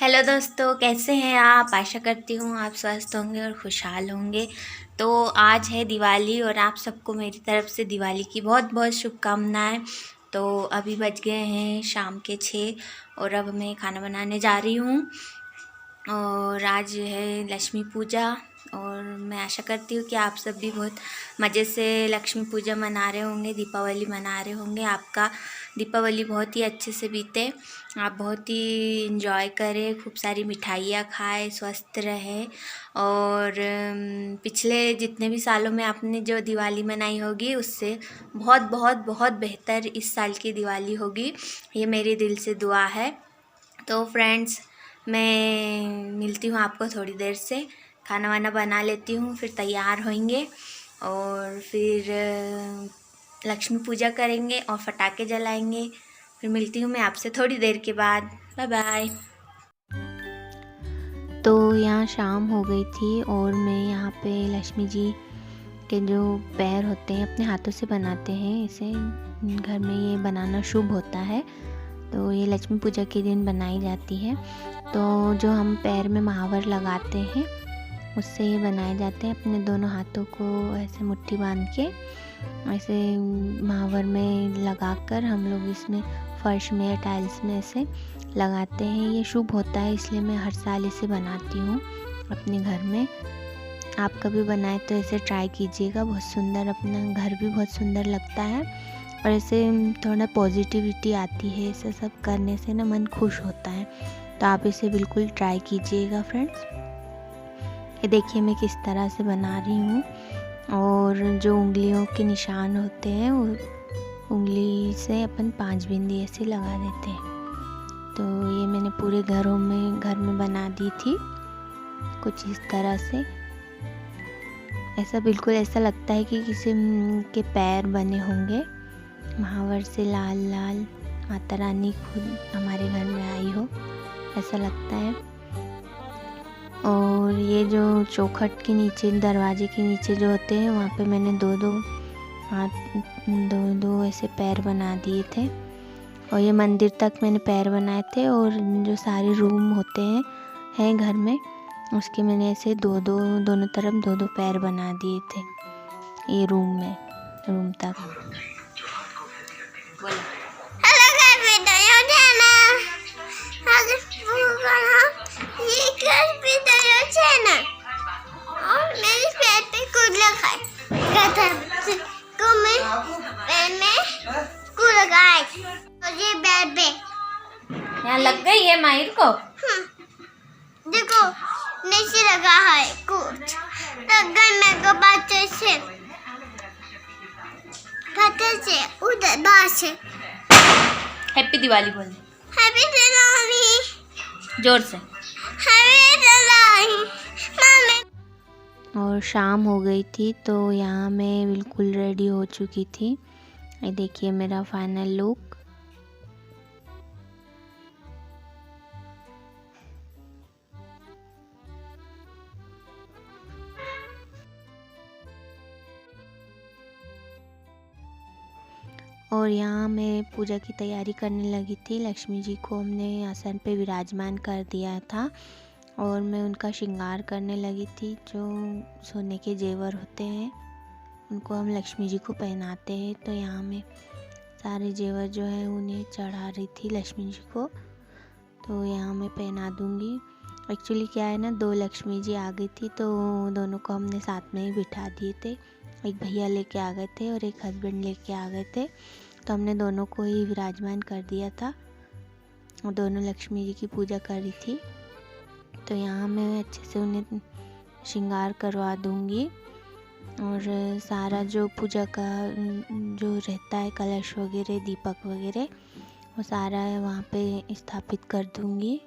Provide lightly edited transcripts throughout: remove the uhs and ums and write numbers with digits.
Hello दोस्तों, कैसे हैं आप। आशा करती हूँ आप स्वस्थ होंगे और खुशहाल होंगे। तो आज है दिवाली और आप सबको मेरी तरफ से दिवाली की बहुत बहुत शुभकामनाएं। तो अभी बज गए हैं शाम के 6 और अब मैं खाना बनाने जा रही हूँ। और आज है लक्ष्मी पूजा और मैं आशा करती हूँ कि आप सब भी बहुत मज़े से लक्ष्मी पूजा मना रहे होंगे, दीपावली मना रहे होंगे। आपका दीपावली बहुत ही अच्छे से बीते, आप बहुत ही इंजॉय करें, खूब सारी मिठाइयाँ खाएं, स्वस्थ रहें। और पिछले जितने भी सालों में आपने जो दिवाली मनाई होगी उससे बहुत बहुत बहुत बेहतर इस साल की दिवाली होगी, ये मेरे दिल से दुआ है। तो फ्रेंड्स, मैं मिलती हूँ आपको थोड़ी देर से, खाना वाना बना लेती हूँ, फिर तैयार होंगे और फिर लक्ष्मी पूजा करेंगे और पटाखे जलाएंगे। फिर मिलती हूँ मैं आपसे थोड़ी देर के बाद। Bye bye. तो यहाँ शाम हो गई थी और मैं यहाँ पे लक्ष्मी जी के जो पैर होते हैं अपने हाथों से बनाते हैं, इसे घर में ये बनाना शुभ होता है। तो ये लक्ष्मी पूजा के दिन बनाई जाती है। तो जो हम पैर में महावर लगाते हैं उससे ये बनाए जाते हैं। अपने दोनों हाथों को ऐसे मुट्ठी बांध के ऐसे महावर में लगाकर हम लोग इसमें फर्श में या टाइल्स में ऐसे लगाते हैं। ये शुभ होता है, इसलिए मैं हर साल इसे बनाती हूँ अपने घर में। आप कभी बनाए तो ऐसे ट्राई कीजिएगा, बहुत सुंदर, अपना घर भी बहुत सुंदर लगता है और ऐसे थोड़ा पॉजिटिविटी आती है। ऐसा सब करने से ना मन खुश होता है। तो आप इसे बिल्कुल ट्राई कीजिएगा फ्रेंड्स। ये देखिए मैं किस तरह से बना रही हूँ। और जो उंगलियों के निशान होते हैं वो उंगली से अपन 5 बिंदी ऐसे लगा देते हैं। तो ये मैंने पूरे घर में बना दी थी कुछ इस तरह से। ऐसा बिल्कुल ऐसा लगता है कि किसी के पैर बने होंगे महावर से, लाल लाल, माता रानी खुद हमारे घर में आई हो, ऐसा लगता है। और ये जो चौखट के नीचे, दरवाजे के नीचे जो होते हैं, वहाँ पे मैंने दो ऐसे पैर बना दिए थे। और ये मंदिर तक मैंने पैर बनाए थे। और जो सारे रूम होते हैं घर में, उसके मैंने ऐसे दोनों तरफ दो पैर बना दिए थे ये रूम तक। और मेरे पैर पे कूद लगाए और ये पैर पे यहाँ लग गई है माहिर को। देखो नीचे लगा है कुछ लग गई मेरे को पत्थर से उधर बाहर से। हैप्पी दिवाली बोल, हैप्पी दिवाली, जोर से। Happy Diwali mummy. और शाम हो गई थी तो यहाँ मैं बिल्कुल रेडी हो चुकी थी। ये देखिए मेरा फाइनल लुक। और यहाँ मैं पूजा की तैयारी करने लगी थी। लक्ष्मी जी को हमने आसन पे विराजमान कर दिया था और मैं उनका श्रृंगार करने लगी थी। जो सोने के जेवर होते हैं उनको हम लक्ष्मी जी को पहनाते हैं। तो यहाँ मैं सारे जेवर जो है उन्हें चढ़ा रही थी लक्ष्मी जी को। तो यहाँ मैं पहना दूँगी। एक्चुअली क्या है ना, 2 लक्ष्मी जी आ गई थी तो दोनों को हमने साथ में ही बिठा दिए थे। एक भैया लेके आ गए थे और एक हस्बैंड लेके आ गए थे। तो हमने दोनों को ही विराजमान कर दिया था और दोनों लक्ष्मी जी की पूजा कर रही थी। तो यहाँ मैं अच्छे से उन्हें श्रृंगार करवा दूँगी। और सारा जो पूजा का जो रहता है, कलश वगैरह, दीपक वगैरह, वो सारा वहाँ पे स्थापित कर दूँगी।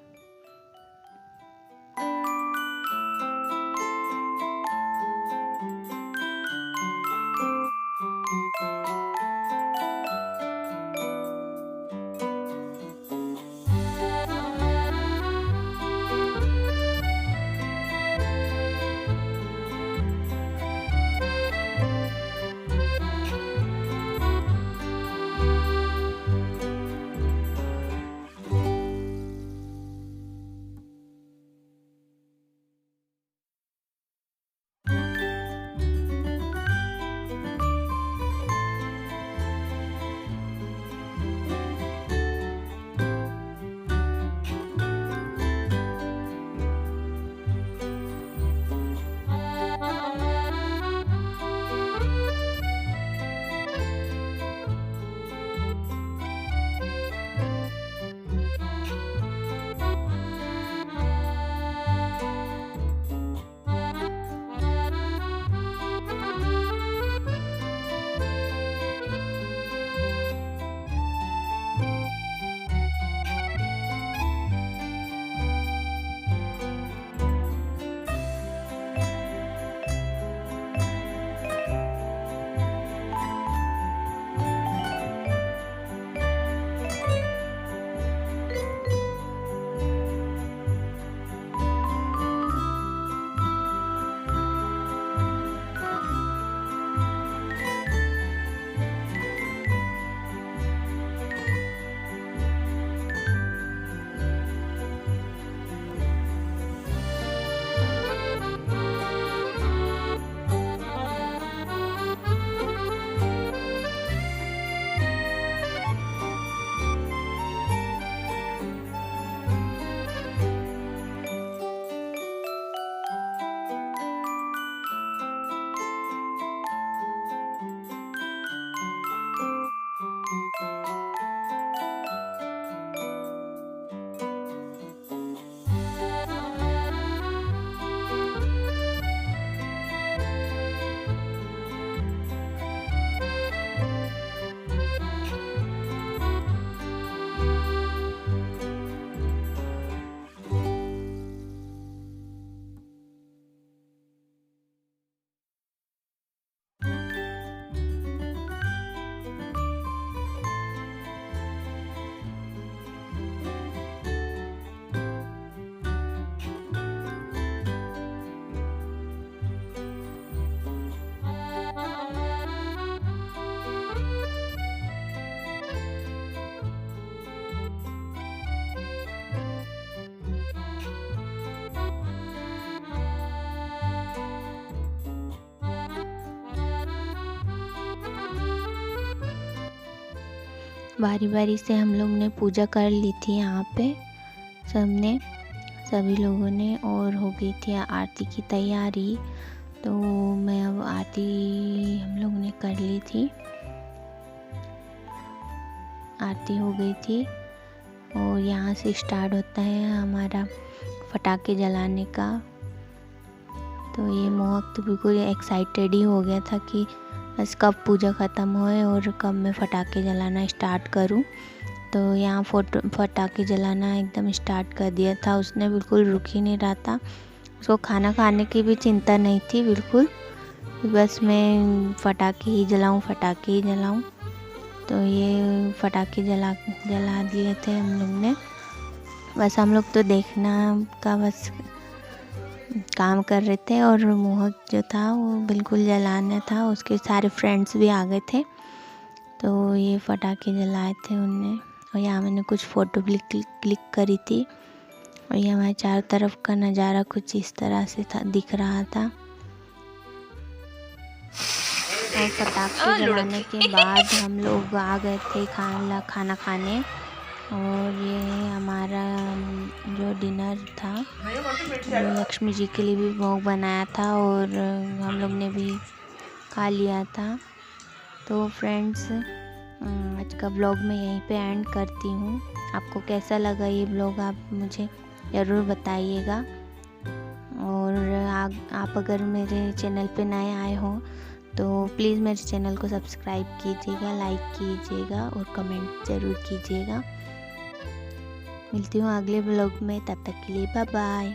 बारी बारी से हम लोग ने पूजा कर ली थी यहाँ पे सभी लोगों ने, और हो गई थी आरती की तैयारी। तो मैं अब आरती हम लोग ने कर ली थी, आरती हो गई थी। और यहाँ से स्टार्ट होता है हमारा पटाखे जलाने का। तो ये मोहक तो बिल्कुल एक्साइटेड ही हो गया था कि बस कब पूजा ख़त्म होए और कब मैं पटाखे जलाना स्टार्ट करूं। तो यहाँ पटाखे जलाना एकदम स्टार्ट कर दिया था उसने, बिल्कुल रुक ही नहीं रहा था। उसको खाना खाने की भी चिंता नहीं थी बिल्कुल, बस मैं पटाखे ही जलाऊं। तो ये पटाखे जला दिए थे हम लोग ने। बस हम लोग तो देखना का बस काम कर रहे थे, और मोहक जो था वो बिल्कुल जलाना था। उसके सारे फ्रेंड्स भी आ गए थे, तो ये पटाखे जलाए थे उनने। और यहाँ मैंने कुछ फ़ोटो भी क्लिक करी थी। और ये हमारे चारों तरफ का नज़ारा कुछ इस तरह से दिख रहा था। और पटाखे जलाने के बाद हम लोग आ गए थे खाना खाने। और ये हमारा जो डिनर था वो लक्ष्मी जी के लिए भी भोग बनाया था, और हम लोग ने भी खा लिया था। तो फ्रेंड्स, आज का व्लॉग मैं यहीं पे एंड करती हूँ। आपको कैसा लगा ये व्लॉग आप मुझे ज़रूर बताइएगा। और आप अगर मेरे चैनल पे नए आए हो तो प्लीज़ मेरे चैनल को सब्सक्राइब कीजिएगा, लाइक कीजिएगा और कमेंट ज़रूर कीजिएगा। मिलती हूँ अगले व्लॉग में, तब तक के लिए बाय बाय।